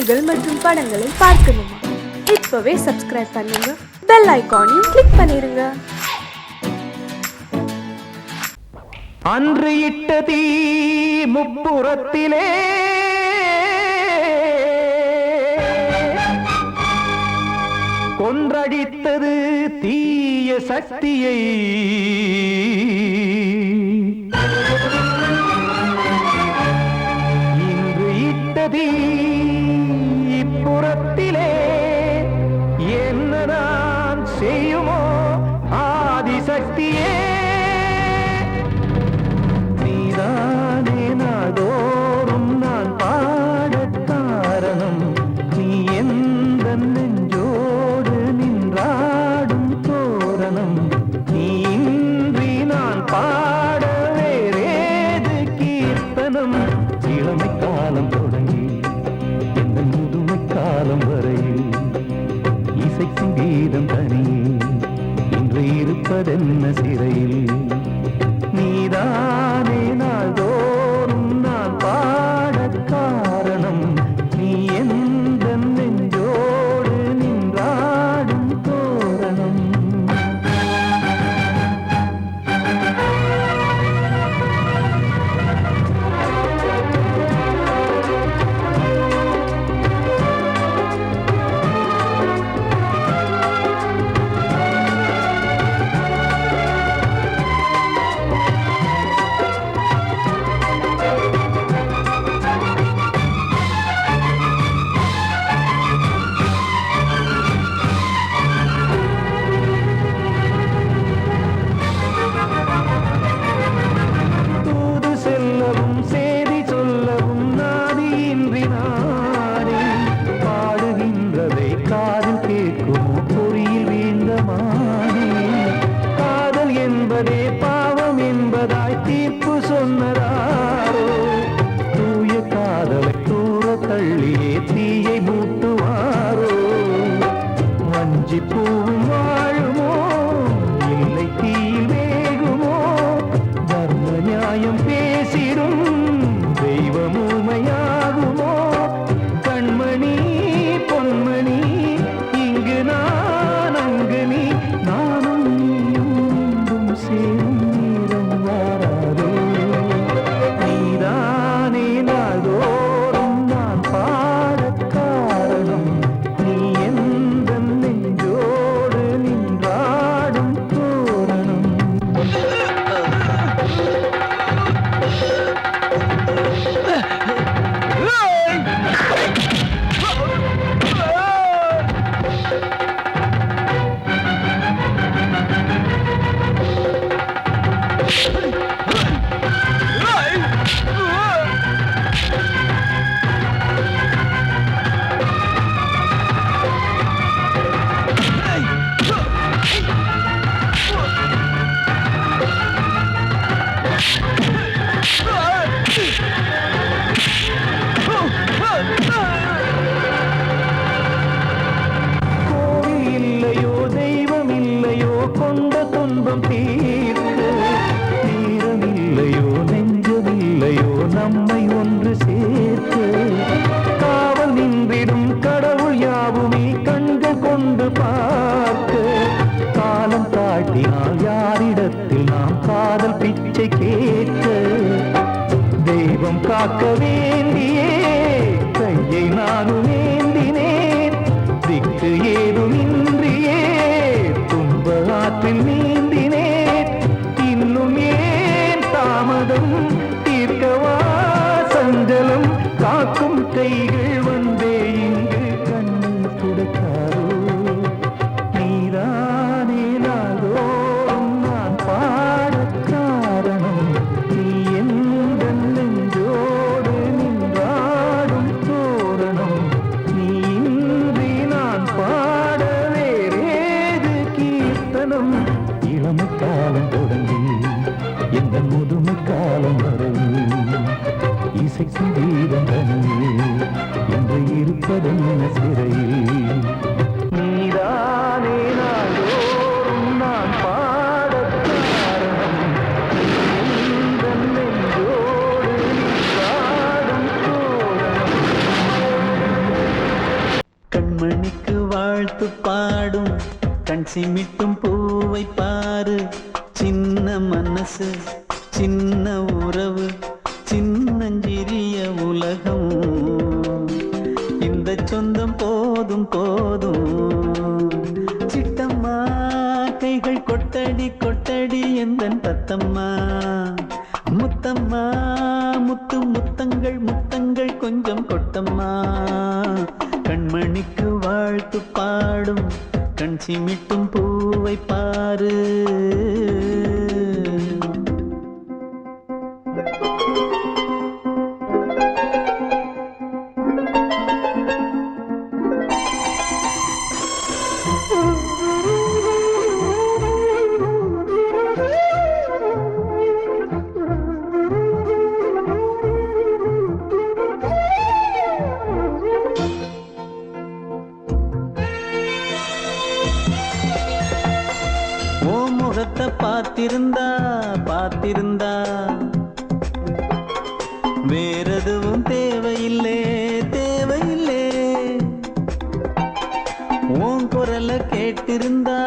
செய்திகள் மற்றும் படங்களை பார்க்கணுமா? இப்பவே சப்ஸ்கிரைப் பண்ணுங்க, பெல் ஐகானையும் கிளிக் பண்ணிருங்க. அன்று இட்ட தீ முப்புறத்திலே கொன்றடித்தது தீய சக்தியை. இன்று இட்ட தீ இப்புறத்திலே என்னதான் செய்யுமோ ஆதிசக்தியே. நீதானே நாள்தோறும் நான் பாட காரணம், நீ எந்த நெஞ்சோடு நின்றாடும் தோரணம். நீ இன்றி நான் பாட வேறேது கீர்த்தனம். இளமை காலம் தொடங்கி எந்த முதுமை காலம் வரையில் இசைக்கும் கீதம் தனியே இன்று இருப்பதென்ன சிறையில். நீதானே நாள்தோறும் நான் பாட காரணம், நீ எந்த நெஞ்சோடு நின்றாடும் தோரணம். பாவம் என்பதாய் தீர்ப்பு சொன்னதாரோ, தூய காதலை தூர தள்ளியே தீயை மூட்டுவாரோ. வஞ்சி பூவும் வாழுமோ இல்லை தீயில் வேகுமோ, தர்ம நியாயம் பேசிடும் தெய்வம் ஊமையாகுமோ. கண்மணி பொன்மணி இங்கு நான் அங்கு நீ, நானும் நீயும் சேரும் நேரம் வாராதோ. நீதானே நாள்தோறும் நான் பாட காரணம், நீ எந்த நெஞ்சோடு நின்றாடும் தோரணம். கோவில் இல்லையோ தெய்வம் இல்லையோ கொண்ட துன்பம் தீர்க்க, நேரம் இல்லையோ நெஞ்சமில்லையோ நம்மை ஒன்று சேர்க்க. காவல் நின்றிடும் கடவுள் யாவுமே கண்கள் கொண்டு பார்க்க. காலம் தாட்டினால் யாரிடத்தில் நாம் காதல் பிச்சை கேட்க. தெய்வம் காக்க வேண்டியே கையை நானும் ஏந்தினேன், திக்கு ஏதுமின்றியே துன்ப ஆற்றில் நீந்தினேன். இன்னும் ஏன் தாமதம் தீர்க்கவா சஞ்சலம், காக்கும் கைகள் வந்தே இங்கு கண்ணீர் துடைக்காரோ. நீதானே நாள்தோறும் நான் பாட காரணம், நீ எந்த நெஞ்சோடு நின்றாடும் தோரணம். நீ இன்றி நான் பாட வேறேது கீர்த்தனம். இளமை காலம் தொடங்கி எந்த முதுமை காலம் வரையில் இசைக்கும் கீதம் தனியே என்று இருப்பதென்ன சிறையில். நீதானே நாள்தோறும் நான் பாட காரணம், நீ எந்த நெஞ்சோடு நின்றாடும் தோரணம். கண்மணிக்கு வாழ்த்து பாடும் கண் சிமிட்டும் பூவை பாரு. சின்ன மனசு சின்ன உறவு சின்னஞ்சிறிய உலகம். இந்த சொந்தம் போதும் போதும். சிட்டம்மா கைகள் கொட்டடி கொட்டடி எந்தன் தத்தம்மா. முத்தம்மா முத்து முத்தங்கள் முத்தங்கள் கொஞ்சம் கொட்டம்மா. கண்மணிக்கு வாழ்த்து பாடும் கண் சிமிட்டும் பூவை பாரு. முகத்தை பார்த்திருந்தா பார்த்திருந்தா வேறெதுவும் தேவையில்லை தேவையில்லை. உன் குரலை கேட்டிருந்தா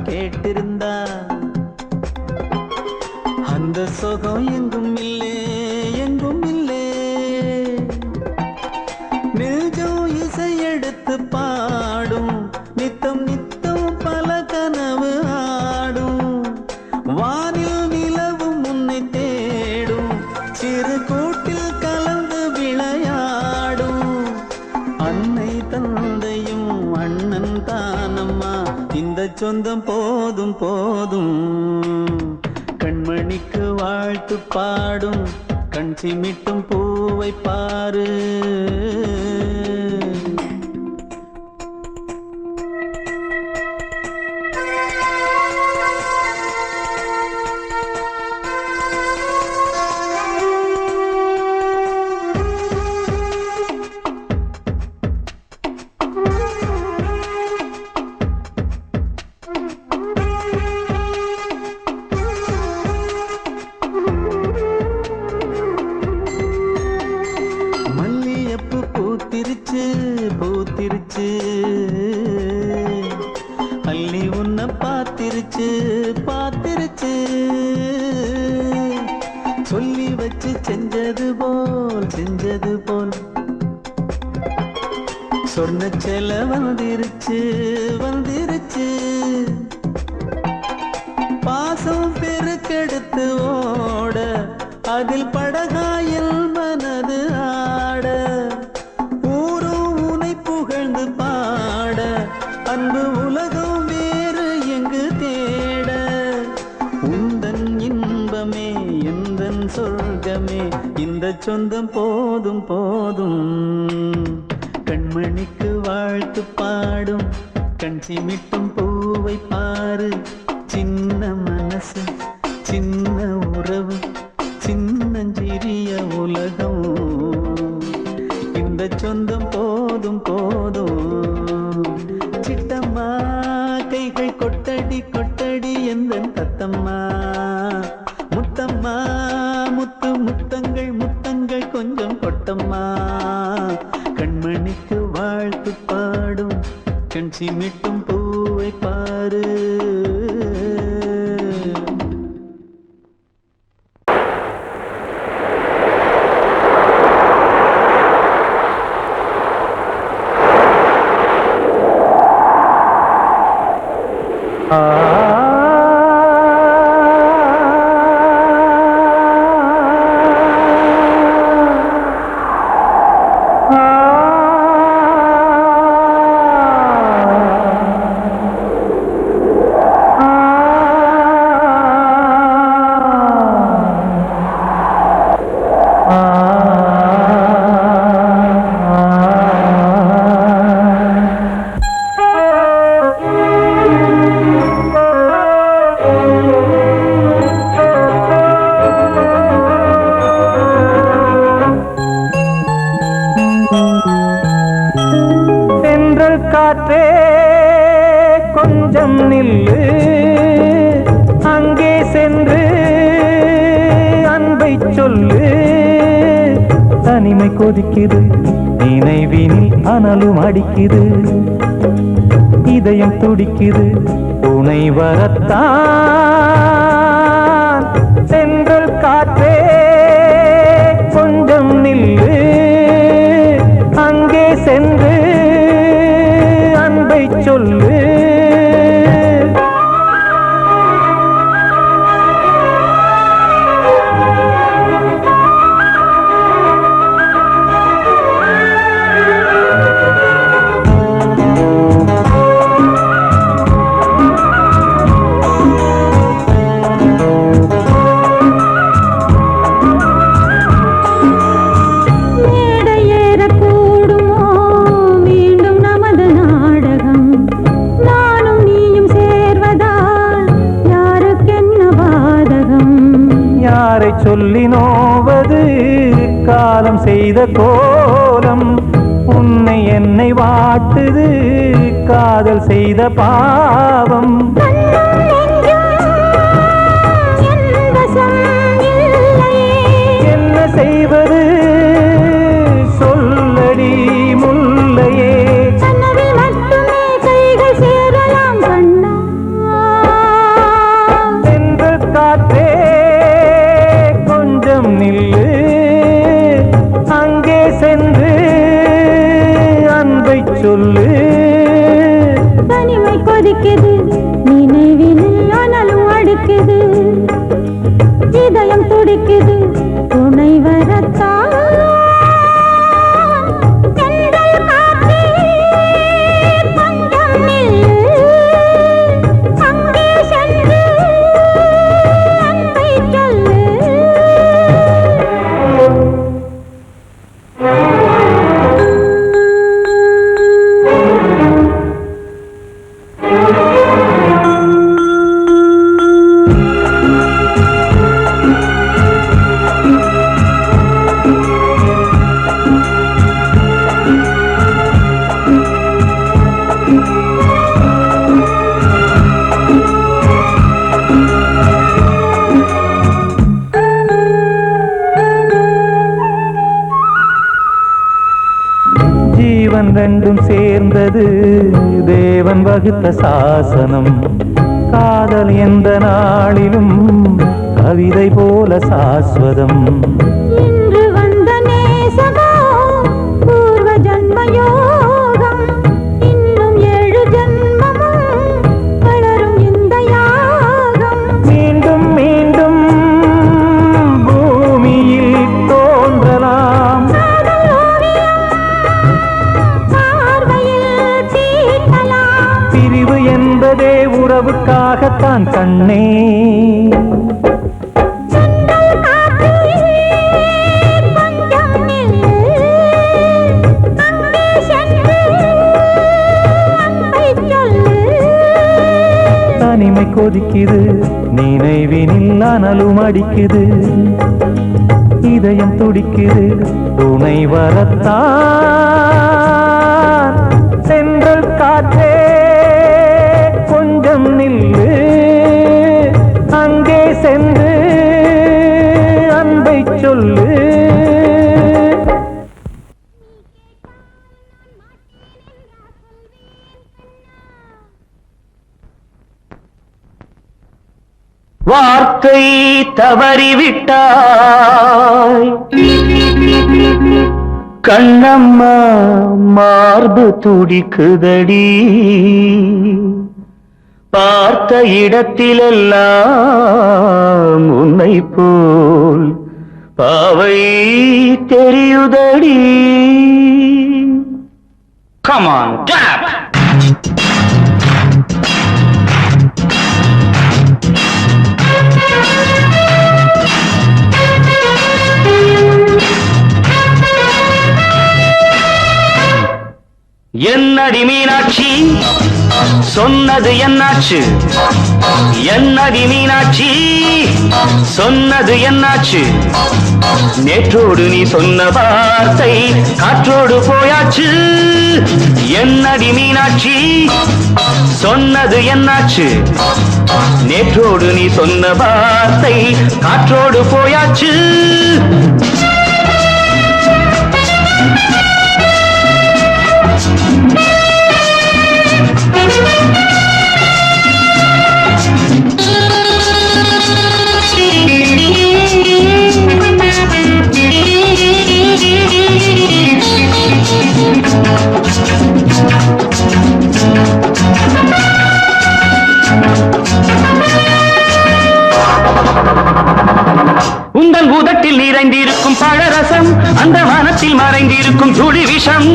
கேட்டிருந்தா அந்த சுகம் எங்கும் இல்லை எங்கும் இல்லை. நெஞ்சம் இசை எடுத்து பாடும் நித்தம் நித்தம் பல கனவு ஆடும். வானில் நிலவும் உன்னை தேடும் சிறு கூட்டில் கலந்து விளையாடும். அன்னை தந்தையும் அண்ணன் தானம்மா. இந்த சொந்தம் போதும் போதும். கண்மணிக்கு வாழ்த்து பாடும் கண் சிமிட்டும் பூவை பாரு. பூத்திருச்சு பூத்திருச்சு அள்ளி உன்னை பார்த்திருச்சு பார்த்திருச்சு. சொல்லி வச்சு செஞ்சது போல் சொன்ன செல வந்துருச்சு வந்துருச்சு. பாசம் பெருக்கெடுத்து ஓட அதில் படகாயில் மனது ஆட. பாட அன்பு உலகம் வேறு எங்கு தேட. உந்தன் இன்பமே எந்தன் சொர்க்கமே இந்த சொந்தம் போதும் போதும். கண்மணிக்கு வாழ்த்து பாடும் கண் சிமிட்டும் பூவை பாரு. சின்ன மனசு சின்ன உறவு சின்னஞ்சிறிய உலகம். இந்த சொந்தம் போதும் போதும். சிட்டம்மா கைகள் கொட்டடி கொட்டடி எந்தன் தத்தம்மா. முத்தம்மா முத்து முத்தங்கள் முத்தங்கள் கொஞ்சம் கொட்டம்மா. கண்மணிக்கு வாழ்த்து பாடும் கண் சிமிட்டும் பூவை பாரு. காற்றே கொஞ்சம் நில்லு, அங்கே சென்று அன்பை சொல்லு. தனிமை கொதிக்குது நினைவினில் அனலும் அடிக்குது, இதயம் துடிக்குது, துணை வரத்தான். சென்றல் காற்றே கொஞ்சம் நில்லு, அங்கே சென்று அன்பை சொல்லு. சொல்லி நோவது காலம் செய்த கோலம், உன்னை என்னை வாட்டுது காதல் செய்த பாவம். என்ன செய்வது சொல்லடி முல்லையே, சென்று காற்றே நில்லு, அங்கே சென்று அன்பை சொல்லு. தனிமை கொதிக்குது, நினைவினில் அனலும் அடிக்குது, இதயம் துடிக்குது, துணை வரத்தான். ரெண்டும் சேர்ந்தது தேவன் வகுத்த சாசனம், காதல் எந்த நாளிலும் கவிதை போல சாஸ்வதம். இன்று வந்த நேசமோ பூர்வ ஜன்ம யோகம், இன்னும் 7 ஜன்மமும் வளரும் இந்த யாகம். மீண்டும் மீண்டும் பூமியில் தோன்றலாம், பிரிவு என்பதே உறவுக்காகத்தான் கண்ணே. தனிமை கொதிக்குது, நினைவினில் அனலும் அடிக்குது, இதயம் துடிக்குது, துணை வரத்தான். சென்றல் காற்றே கொஞ்சம் நில்லு, அங்கே சென்று அன்பை சொல்லு. வார்த்தை தவறிவிட்டாய் கண்ணம்மா, மார்பு துடிக்குதடி, பார்த்த இடத்திலெல்லாம் உன்னை போல் பாவை தெரியுதடி. Come on, clap! என்னடி மீனாட்சி சொன்னது என்னாச்சு, என்னடி மீனாட்சி சொன்னது என்னாச்சு, நேற்றோடு நீ சொன்ன வார்த்தை காற்றோடு போயாச்சு. என்னடி மீனாட்சி சொன்னது என்னாச்சு, நேற்றோடு நீ சொன்ன வார்த்தை காற்றோடு போயாச்சு. மறைந்திருக்கும் துளி விஷம்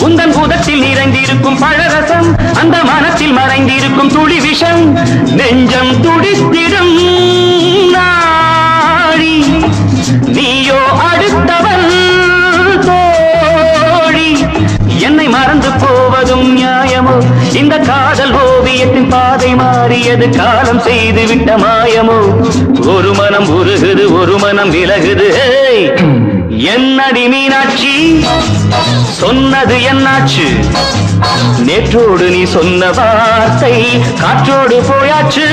உந்தன் பூதத்தில் நிறைந்திருக்கும் பழரசம் அந்த மனத்தில் மறைந்திருக்கும் துளி விஷம் நெஞ்சம் துடித்திடும் நாடி நீயோ அடுத்தவன் தோழி என்னை மறந்து போவதும் நியாயமோ இந்த காதல் ஓவியத்தின் பாதை மாறியது காலம் செய்து விட்ட மாயமோ ஒரு மனம் உருகுது ஒரு மனம் விலகுது என்னடி மீனாட்சி சொன்னது என்னாச்சு நேற்றோடு நீ சொன்ன வார்த்தை காற்றோடு போயாச்சு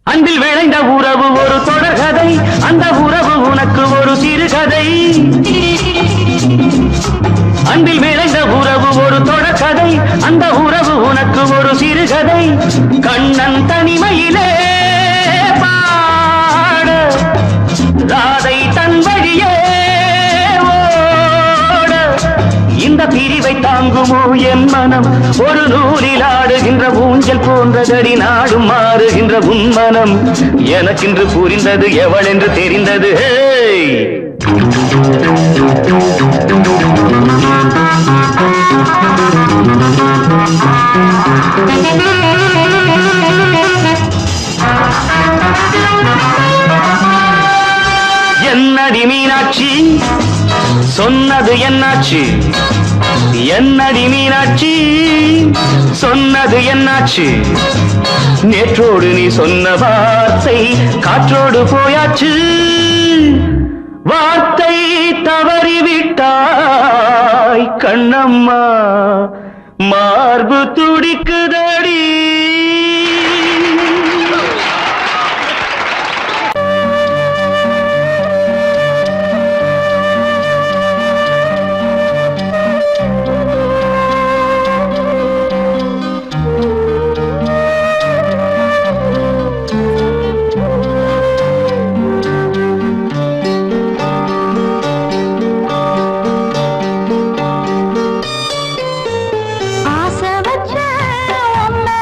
அன்பில் விளைந்த உறவு ஒரு தொடர்கதை அந்த உறவு உனக்கு ஒரு சிறுகதை அன்பில் விளைந்த உறவு ஒரு தொடர்கதை அந்த உறவு உனக்கு ஒரு சிறுகதை கண்ணன் தனிமையிலே பாட ராதை தன் வழியே ஓட இந்த பிரிவை தாங்குமோ என் மனம் ஒரு நூலில் ஆடுகின்ற ஊஞ்சல் போன்றதடி நாடும் மாறுகின்ற உன்மனம் எனக்கென்று புரிந்தது எவள் என்று தெரிந்தது என்னடி மீனாட்சி சொன்னது என்னாச்சு என்னடி மீனாட்சி சொன்னது என்னாச்சு நேற்றோடு நீ சொன்ன வார்த்தை காற்றோடு போயாச்சு வார்த்தை தவறிவிட்டாய் கண்ணம்மா மார்பு துடிக்குதடி ஆசை வச்ச உன்னை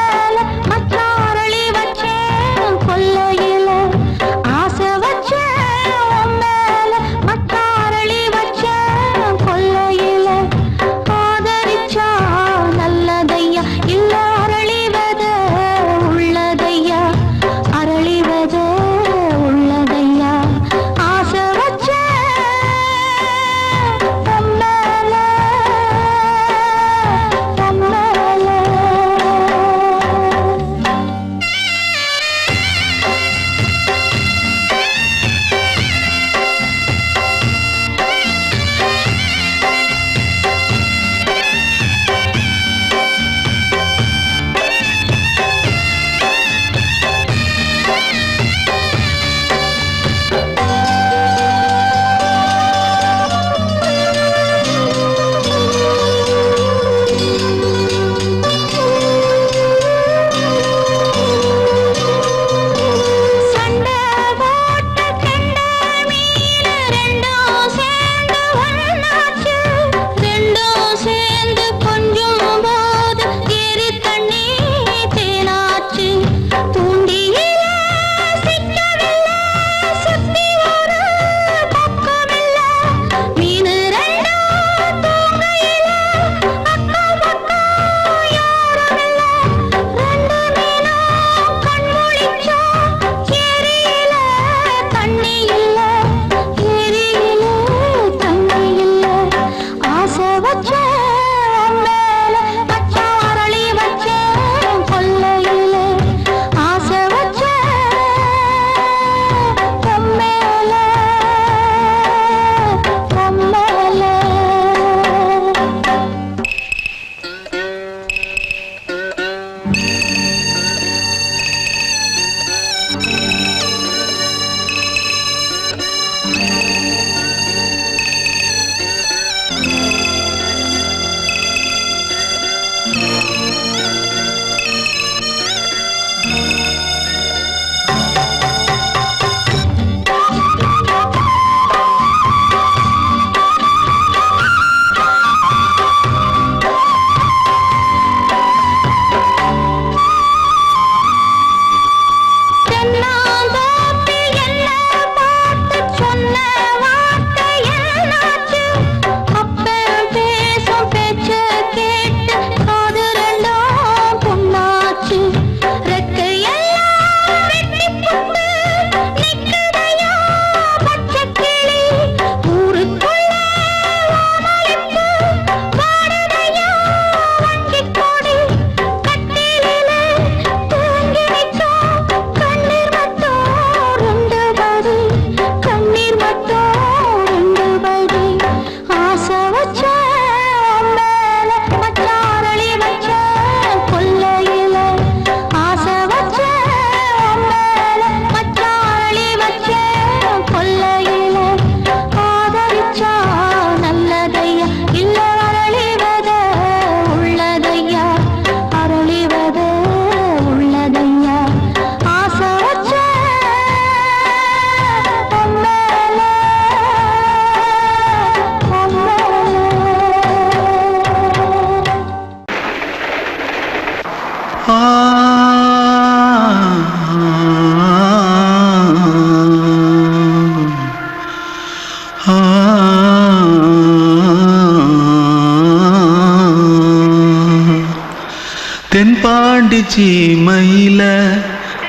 தென்பாண்டி சீமையில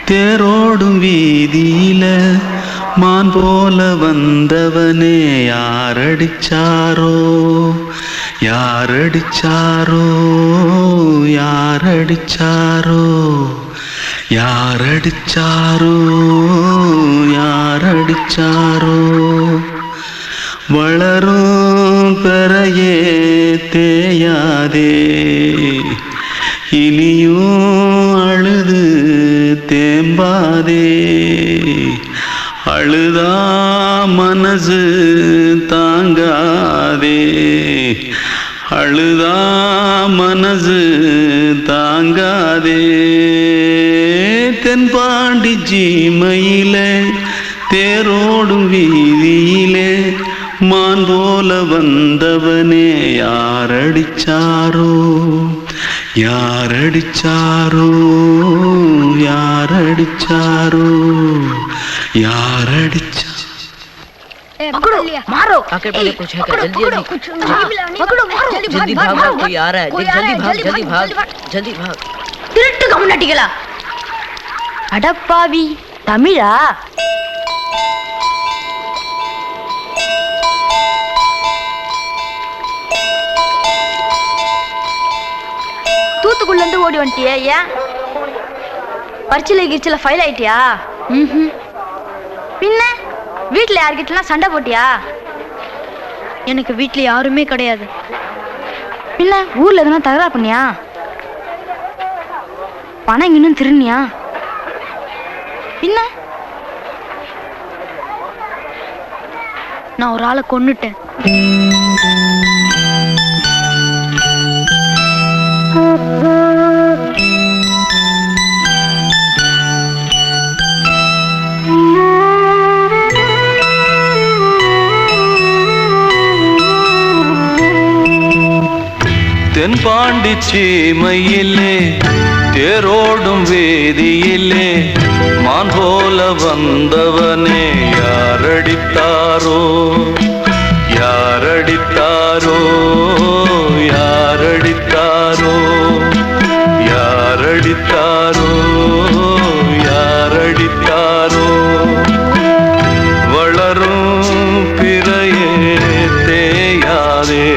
தேரோடும் வீதியில மான் போல வந்தவனே யாரடிச்சாரோ யாரடிச்சாரோ யாரடிச்சாரோ யாரடிச்சாரோ யாரடிச்சாரோ வளரும் பெறையே தேயாதே இனியும் அழுது தேம்பாதே அழுதா மனசு தாங்காதே அழுதா மனசு தாங்காதே தென்பாண்டி சீமையிலே தேரோடும் வீதியிலே மான் போல வந்தவனே யாரடிச்சாரோ யாரடிச்சாரோ யாரடிச்சாரோ யாரடிச்சா पकड़ो मारो आके पहले कुछ है क्या जल्दी जल्दी पकड़ो मारो जल्दी भाग भाग कोई आ रहा है जल्दी भाग जल्दी भाग திருட்டு கம்முனாட்டிகளா அடப்பாவி தமிழா தூத்துக்குள்ள இருந்து ஓடி வந்துட்டியே ஏன் பரிச்சையில கிரிச்சில ஃபைல் ஆயிட்டியா பின்ன வீட்டுல யார்கிட்டலாம் சண்டை போட்டியா எனக்கு வீட்டுல யாருமே கிடையாது பின்ன ஊர்ல எதுனா தகராறு பண்ணியா பணம் இன்னும் திருநியா பின்ன நான் ஒரு ஆளை கொன்னுட்டேன் தென்பாண்டி சீமையிலே தேரோடும் வேதியிலே மான் போல வந்தவனே யாரடித்தாரோ யாரடித்தாரோ யாரடித்தாரோ யாரடித்தாரோ யாரடித்தாரோ வளரும் பிறையே தேயாதே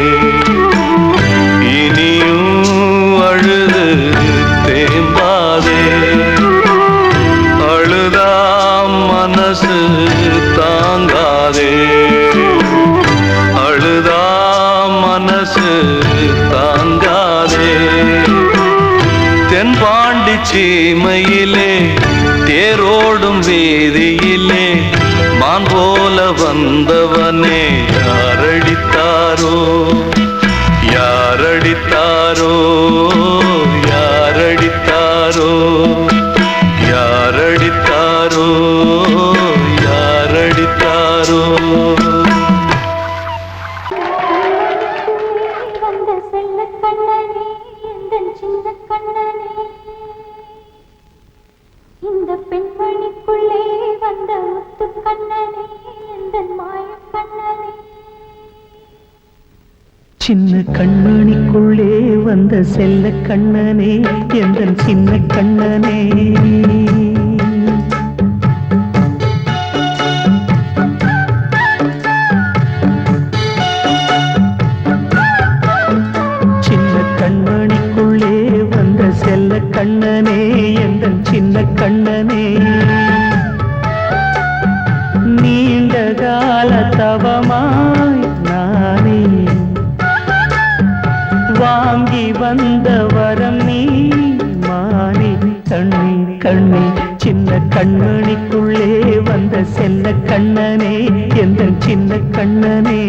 மனசு தாங்காதே அழுதா மனசு தாங்காதே தென்பாண்டி சீமையிலே தேரோடும் வீதியிலே மான் போல வந்தவனே யாரடித்தாரோ யாரடித்தாரோ யாரடித்தாரோ யாரடித்தாரோ யாரடித்தாரோ வந்த செல்ல கண்ணனே எந்தன் சின்ன கண்ணனே இந்த பெண்மணிக்குள்ளே வந்த முத்து கண்ணனே எந்தன் மாய கண்ணனே சின்ன கண்மணிக்குள்ளே வந்த செல்ல கண்ணனே எந்தன் சின்ன கண்ணனே சின்ன கண்மணிக்குள்ளே வந்த செல்ல கண்ணனே எந்தன் சின்ன கண்ணனே நீண்ட கால தவமாய் நானே வாங்கி வந்த வரம் நீ மானே கண்ணே கண்ணே சின்ன கண்மணிக்குள்ளே வந்த செல்ல கண்ணனே எந்தன் சின்ன கண்ணனே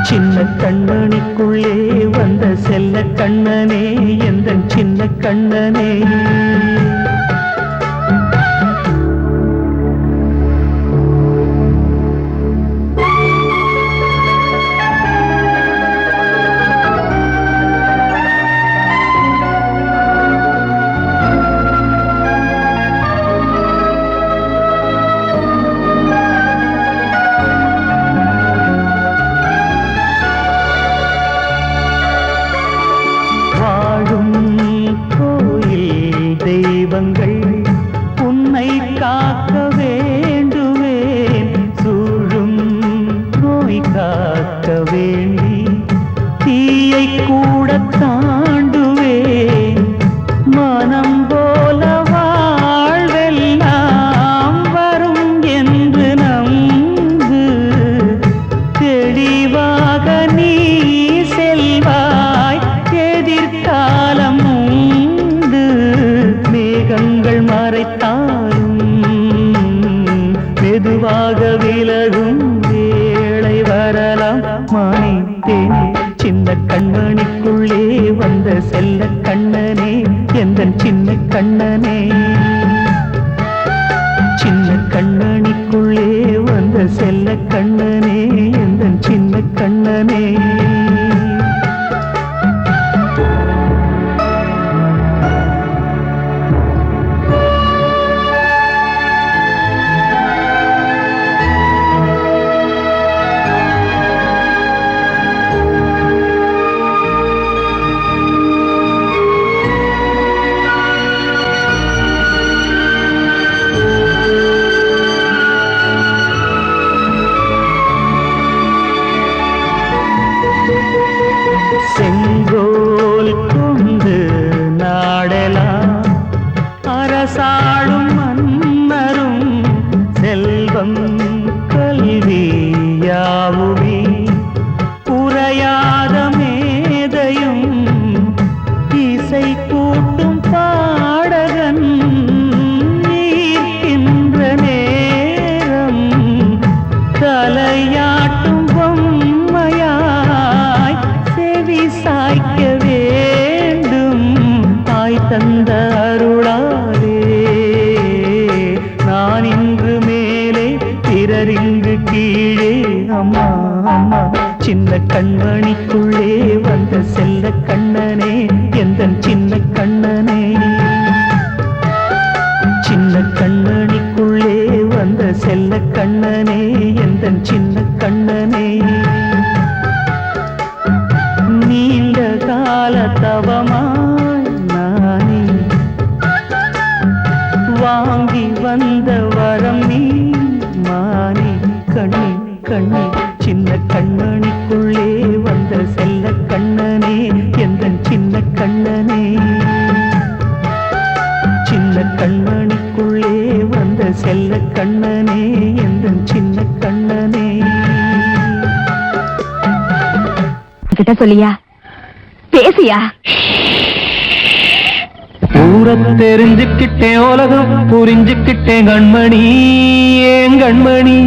சின்ன கண்மணிக்குள்ளே வந்த செல்ல கண்ணனே எந்தன் சின்ன கண்ணனே வாழும் எந்தன் சின்ன கண்ணனே சின்ன கண்ணனிக்குள்ளே வந்த செல்ல கண்ணனே எந்தன் சின்ன கண்ணனே செங்கோல் கொண்டு நாடலாம் அரசாளும் மன்னரும் செல்வம் கல்வி யாவுமே உரையாத மேதையும் இசை கூட்டும் பாடகன் ஈர்க்கின்ற நேரம் தலையாட்டும் பொம்மையாய் செவி சாய்க்க வேண்டும் தாய் தந்த அருளாலே நான் இன்று மேலே பிறர் இங்கு கீழே அம்மா அம்மா சின்ன கண்மணிக்குள்ளே வந்த செல்ல கண்ணனே எந்தன் சின்ன கண்ணனே சின்ன கண்ணனிக்குள்ளே வந்த செல்ல கண்ணனே எந்தன் சின்ன கண்ணனே நீண்ட கால தவமாய் நானே வாங்கி வந்த வரம் நீ மானே கண்ணே கண்ணே சின்ன கண்ணனிக்குள்ளே வந்த செல்ல கண்ணனே எந்தன் சின்ன கண்ணனே சின்ன கண்ணனிக்குள்ளே வந்த செல்ல கண்ணனே எந்தன் சின்ன கண்ணனே கிட்ட சொல்லியா பேசியா ஊரை தெரிஞ்சுக்கிட்டேன் உலகம் புரிஞ்சுக்கிட்டேன் கண்மணி ஏன் கண்மணி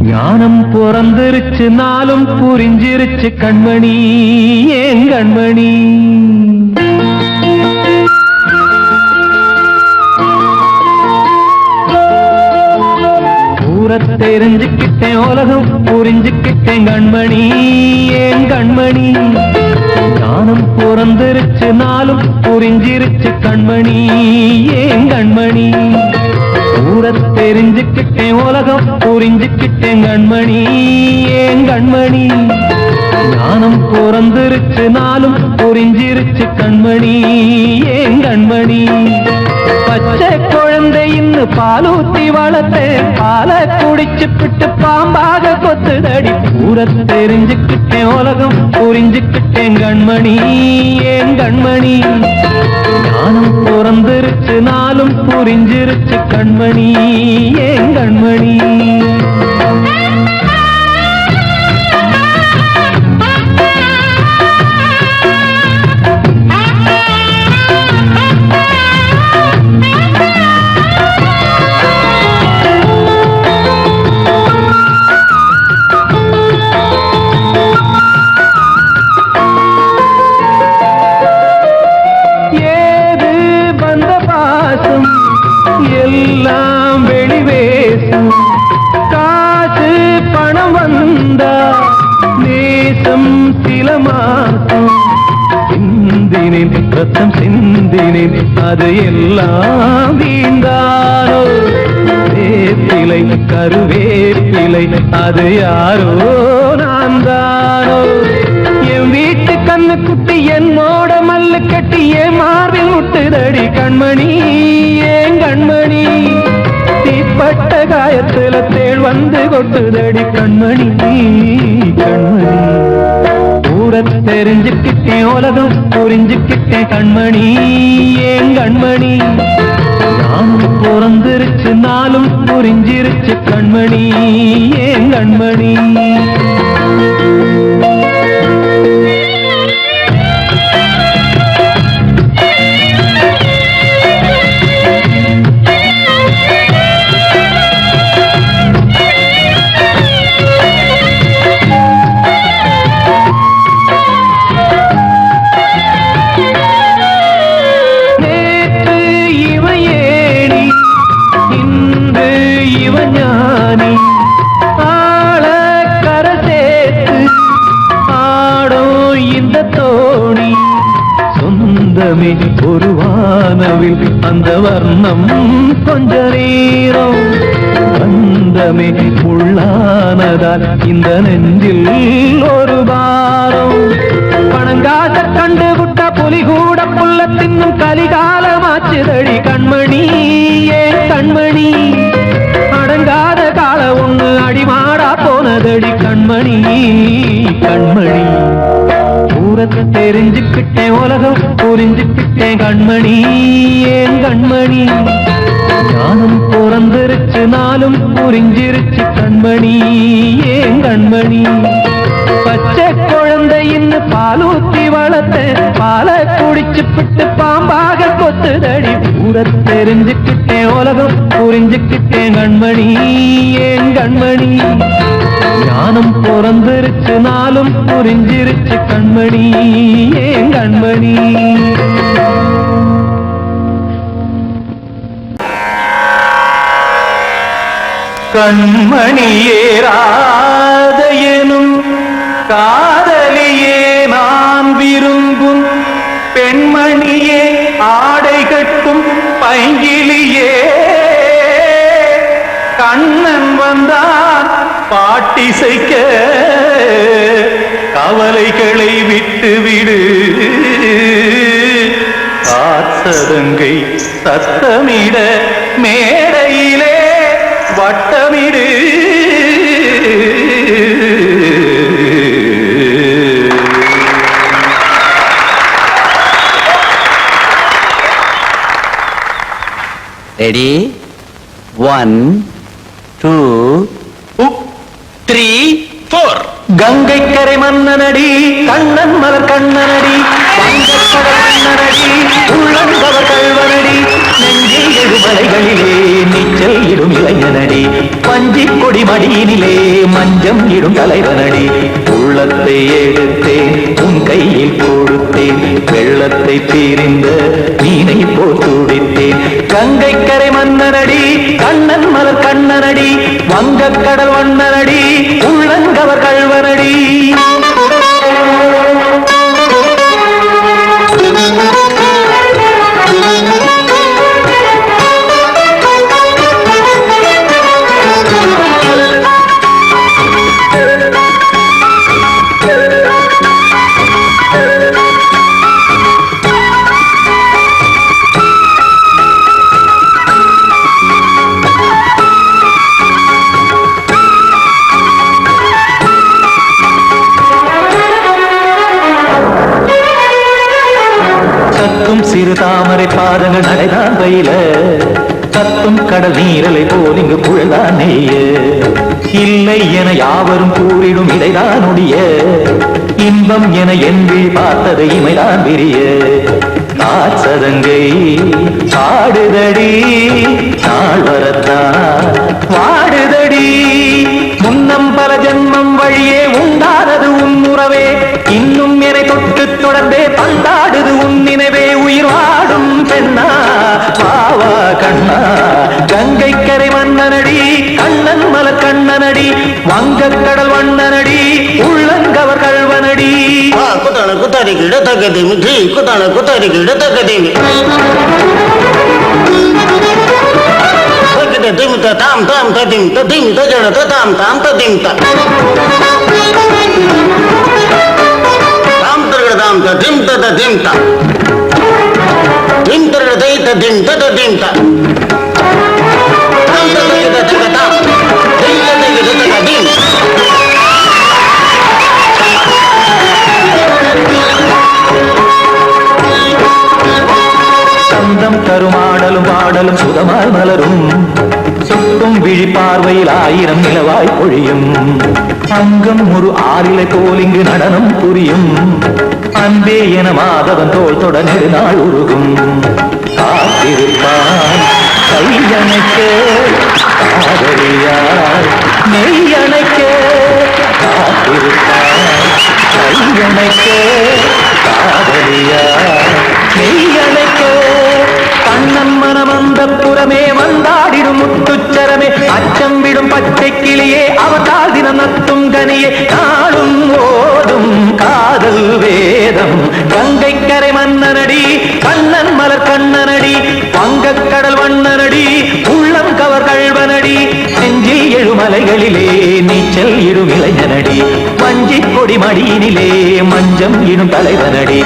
ஞானம் பிறந்திருச்சு நாளும் புரிஞ்சிருச்சு கண்மணி ஏன் கண்மணி ஊரை தெரிஞ்சுக்கிட்டேன் உலகம் புரிஞ்சுக்கிட்டேன் கண்மணி ஏன் கண்மணி ஞானம் பிறந்திருச்சு நாளும் புரிஞ்சிருச்சு கண்மணி ஏன் கண்மணி ஊரை தெரிஞ்சுக்கிட்டேன் உலகம் புரிஞ்சுக்கிட்டேன் கண்மணி ஏன் கண்மணி ஞானம் பிறந்திருச்சு நாளும் புரிஞ்சிருச்சு கண்மணி ஏன் கண்மணி பச்சை குழந்தை இன்னும் பாலூத்தி வளர்த்தேன் பாலை குடிச்சு பிட்டு பாம்பாக கொத்துதடி ஊரை தெரிஞ்சுக்கிட்டேன் உலகம் புரிஞ்சுக்கிட்டேன் கண்மணி ஏன் கண்மணி ஞானம் பிறந்திருச்சு நாளும் புரிஞ்சிருச்சு கண்மணி ஏன் கண்மணி எல்லாம் வெளிவேசும் காசு பணம் வந்தா நேசம் சில மாசம் சிந்தினேன் ரத்தம் சிந்தினேன் அது எல்லாம் வீண்டானோ வேப்பிலை கருவேப்பிலை அது யாரோ நான் தானோ என் வீட்டு கண்ணு குட்டி என் மோட மல்லு கட்டி என் மார்பில் முட்டுதடி கண்மணி ஏன் கண்மணி தீப்பட்ட காயத்துல தேள் வந்து கொட்டுதடி கண்மணி கண்மணி ஊரை தெரிஞ்சுக்கிட்டேன் உலகம் புரிஞ்சுக்கிட்டேன் கண்மணி ஏன் கண்மணி நானும் பிறந்திருச்சு நாளும் புரிஞ்சிருச்சு கண்மணி ஏன் கண்மணி ஒரு வானவில் அந்த வர்ணம் கொஞ்ச நேரம் பந்தமே உள்ளானதால் இந்த நெஞ்சில் ஒரு பாரம் பணங்காக கண்டு விட்ட புலி கூட புல்ல தின்னும் கலிகாலமாச்சுதடி கண்மணி ஏன் கண்மணி அடங்காத கால ஒண்ணு அடிமாடா போனதடி கண்மணி கண்மணி ஊரத்தை தெரிஞ்சுக்கிட்டேன் உலகம் புரிஞ்சுக்கிட்டேன் கண்மணி ஏன் கண்மணி ஞானம் பிறந்திருச்சு நாளும் புரிஞ்சிருச்சு கண்மணி ஏன் கண்மணி பச்சை குழந்தை இன்னும் பாலூத்தி வளர்த்த பால குடிச்சு பிட்டு பாம்பாக கொத்துதடி ஊரை தெரிஞ்சுக்கிட்டேன் உலகம் புரிஞ்சுக்கிட்டேன் கண்மணி ஏன் கண்மணி ஞானம் பிறந்திருச்சு நாளும் புரிஞ்சிருச்சு கண்மணி ஏன் கண்மணி கண்மணியே ராதையனும் காதலியே நான் விரும்பும் பெண்மணியே ஆடை கட்டும் பைங்கிலியே கண்ணன் வந்தான் பாட்டிசைக்க கவலைகளை விட்டுவிடு காசதங்கை சத்தமிட மேடையிலே வட்டமிடு ரெடி 1 2 3 4 கங்கை கரை மன்னனடி கண்ணன் மலர் கண்ணனடி வங்கக்கடல் மன்னனடி உள்ளங்கவர் கல்வனடி நெஞ்சில் எழுமலைகளிலே நீச்சல் இடும் இளைஞனடி பஞ்சி கொடி மடியினிலே மஞ்சம் இடும் தலைவனடி உள்ளத்தை எடுத்தேன் உன் கையில் கொடுத்தேன் வெள்ளத்தை தீரிந்த மீனை போல் துடித்தேன் கங்கை கரை மன்னனடி கண்ணன் மலர் கண்ணனடி வங்கக்கடல் வண்ணனடி உள்ளங்கவர் கல்வனடி சிறு தாமரை பாதங்கள் நடைதான் பயில கத்தும் கடல் நீரலை போல் இங்கு புழதான் நெய்ய இல்லை என யாவரும் கூறிடும் இடைதான் ஒடிய இன்பம் என என்பி பார்த்தது இமைதான் விரிய காசதங்கை பாடுதடி நாள் வரத்தான் வாடுதடி முன்னம் பல ஜென்மம் வழியே உண்டானது உன் உறவே இன்னும் என்னை தொட்டு தொடர்ந்தே பந்தாடுது உன் நினைவே உயிர் வாடும் பெண்ணா பாவா கண்ணா கங்கை கரை மன்னனடி கண்ணன் மலர் கண்ணனடி வங்கக்கடல் வண்ணனடி உள்ளங்கவர் கல்வனடி குத்தான குத்தாரிக்கு இடத்தக்கதேமி குத்தான குத்தாரிக்கு இடத்தக்கதேமி திமுத்த தாம் தாம் ததிம் ததிம் தஜட தாம் தாம் ததிம் தாம் தரகட தாம் ததிம் ததிம் தாம் திம் தரகட தை ததிம் ததிம் தாம் தாம் தரகட தஜட தாம் திம் தரகட ததிம் சந்தம் தருமாடலும் பாடலும் சுதமாய் மலரும் சுட்டும் விழி பார்வையில் ஆயிரம் நிலவாய் பொழியும் அங்கம் ஒரு ஆறிலை போல் இங்கு நடனம் புரியும் அன்பே என மாதவன் தோல் தொட நெடுநாள் உருகும் காத்திருப்பான் கையணைக்க காதலியார் நெய்யணைக்க காத்திருப்பான் கையணைக்க காதலியார் நெய்யணைக்க கண்ணன் மனமந்த புறமே வந்தாடிடும் முத்துச்சரமே அச்சம் விடும் பச்சை கிளியே அவதால் தினம் நத்தும் கனியே நாளும் ஓடும் காதல் வேதம் கங்கை கரை மன்னனடி கண்ணன் மலைகளிலே நீச்சல் இடும் இளைஞனடி, வஞ்சி கொடி மடியினிலே மஞ்சம் இடும் தலைவனடி.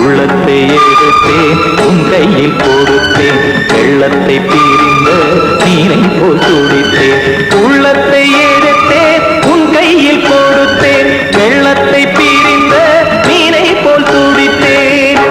உள்ளத்தை எடுத்தேன் உன் கையில் கொடுத்தேன், வெள்ளத்தை பிரிந்த நீரை போல் துடித்தேன். உள்ளத்தை எடுத்தேன் உன் கையில் கொடுத்தேன், வெள்ளத்தை பிரிந்த நீரை போல் துடித்தேன்.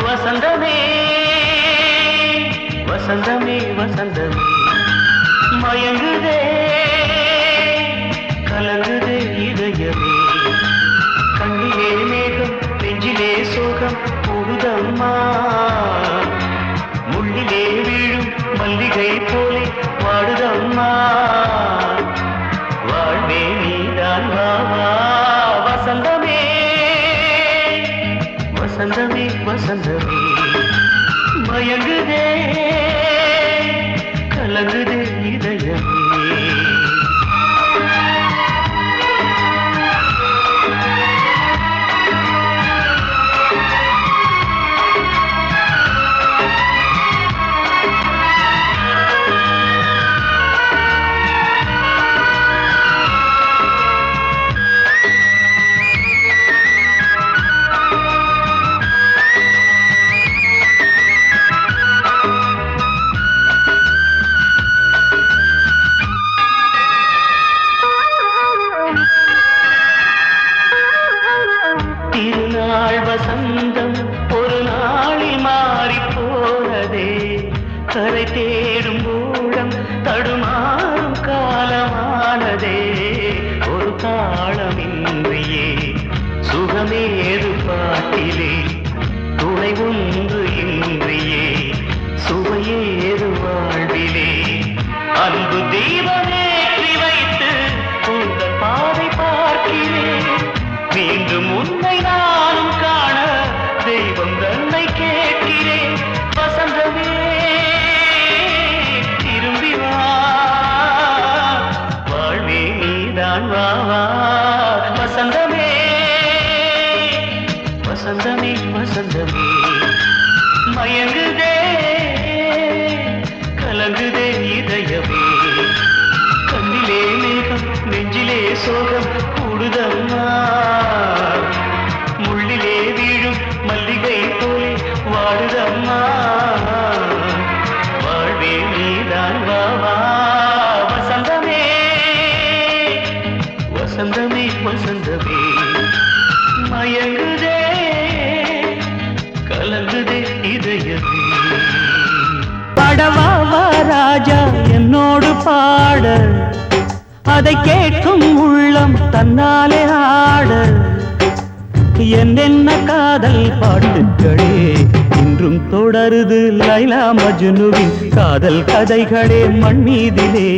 வசந்தமே வசந்தமே வசந்தமே மயங்குதே கலங்குதே இதயமே. கண்ணிலே மேகம் நெஞ்சிலே சோகம் கூடுதம்மா, முள்ளிலே வீழும் மல்லிகை போலே வாடுதம்மா. வாழ்வே நீதான் வாவா வசந்தமே வசந்தமே வசந்தமே மயங்குதே கலங்குதே இதயமே. திருநாள் வசந்தம் ஒரு நாளில் மாறி போனதே, கரை தேடும் ஊழம் தடுமாறும் காலமானதே. ஒரு தாளமின்றியே சுகமேது பாட்டிலே, துணை ஒன்று இன்றியே சுவையேது வாழ்விலே. அன்பு தீபமேற்றி வைத்து உங்கள் பாதை பார்க்கிறேன், மீண்டும் உன்னை நானும் காண தெய்வம் தன்னை கேட்கிறேன். வசந்தமே திரும்பி வா, வாழ்வே நீதான் வா வா. வசந்தமே வசந்தமே வசந்தமே மயங்குதே கலங்குதே இதயமே. கண்ணிலே மேகம் நெஞ்சிலே சோகம் கூடுதம்மா, முள்ளிலே வீழும் மல்லிகை போலே வாடுதம்மா. வாழ்வே நீதான் வா வா வசந்தமே வசந்தமே வசந்தமே மயங்குதே கலங்குதே இதயமே. பாடவா ராஜா என்னோடு பாட, அதை கேட்கும் உள்ளம் தன்னாலே ஆட. என்னென்ன காதல் பாட்டுகளே இன்றும் தொடருது, லைலா மஜ்னுவின் காதல் கதைகளே மண் மீதிலே.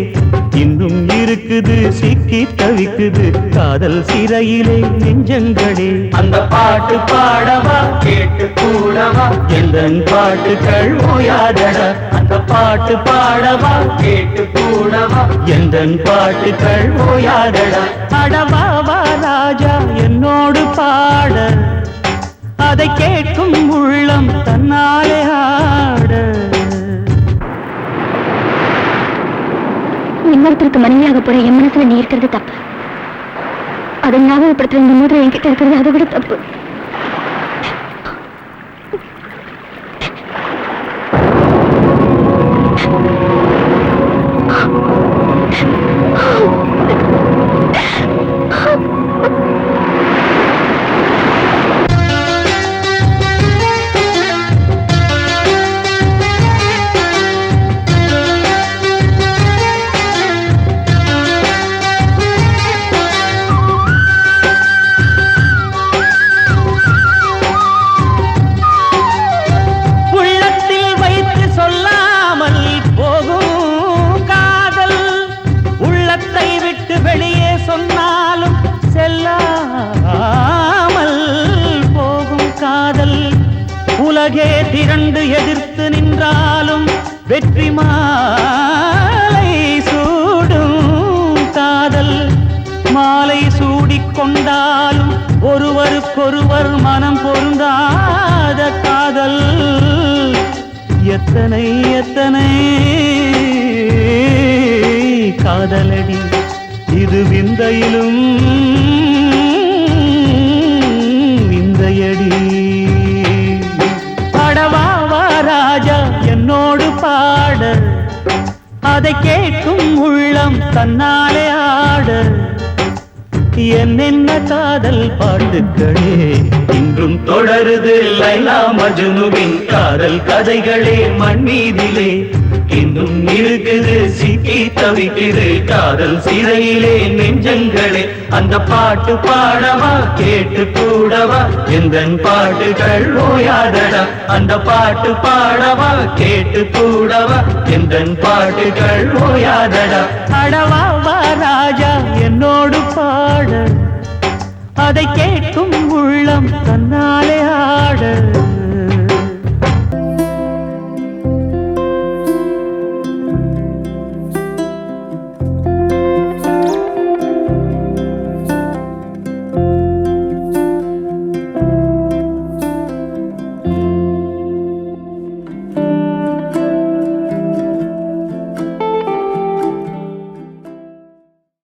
இன்னும் இருக்குது சிக்கி தவிக்குது காதல் சிறையிலே நெஞ்சங்களே. அந்த பாட்டு பாடவா கேட்டு கூடவா எந்தன் பாட்டுகள் ஓயாதடா. அந்த பாட்டு பாடவா கேட்டு கூடவா எந்தன் பாட்டுகள் ஓயாதடா. அடவாவா ராஜா என்னோடு பாட, அதை கேட்கும் உள்ளம் தன்னாலே ஆட. இன்னொருத்தருக்கு மனைவியாக போற என் மனசுல நீ இருக்கிறது தப்பு. அதை ஞாபகப்படுத்துற இந்த மூன்று என்கிட்ட இருக்கிறது அதை விட தப்பு. கண்டு எதிர்த்து நின்றாலும் வெற்றி மாலை சூடும் காதல். மாலை சூடிக்கொண்டாலும் ஒருவருக்கொருவர் மனம் பொருந்தாத காதல். எத்தனை எத்தனை காதலடி இது விந்தையிலும் விந்தையடி. பாடவா ராஜா என்னோடு பாட, அதை கேட்கும் உள்ளம் தன்னாலே ஆட. என்னென்ன காதல் பாட்டுக்களே இன்றும் தொடருது லைலா மஜ்னுவின் காதல் கதைகளே மண் மீதிலே. இன்னும் இருக்குது சிக்கி தவிக்குது காதல் சிறையிலே நெஞ்சங்களே. அந்த பாட்டு பாடவா கேட்டு கூடவா எந்தன் பாட்டுகள் ஓயாதடா. அந்த பாட்டு பாடவா கேட்டு கூடவா எந்தன் பாட்டுகள் ஓயாதடா. அடவா வா ராஜா என்னோடு பாட, அதை கேட்கும் உள்ளம் தன்னாலே ஆட.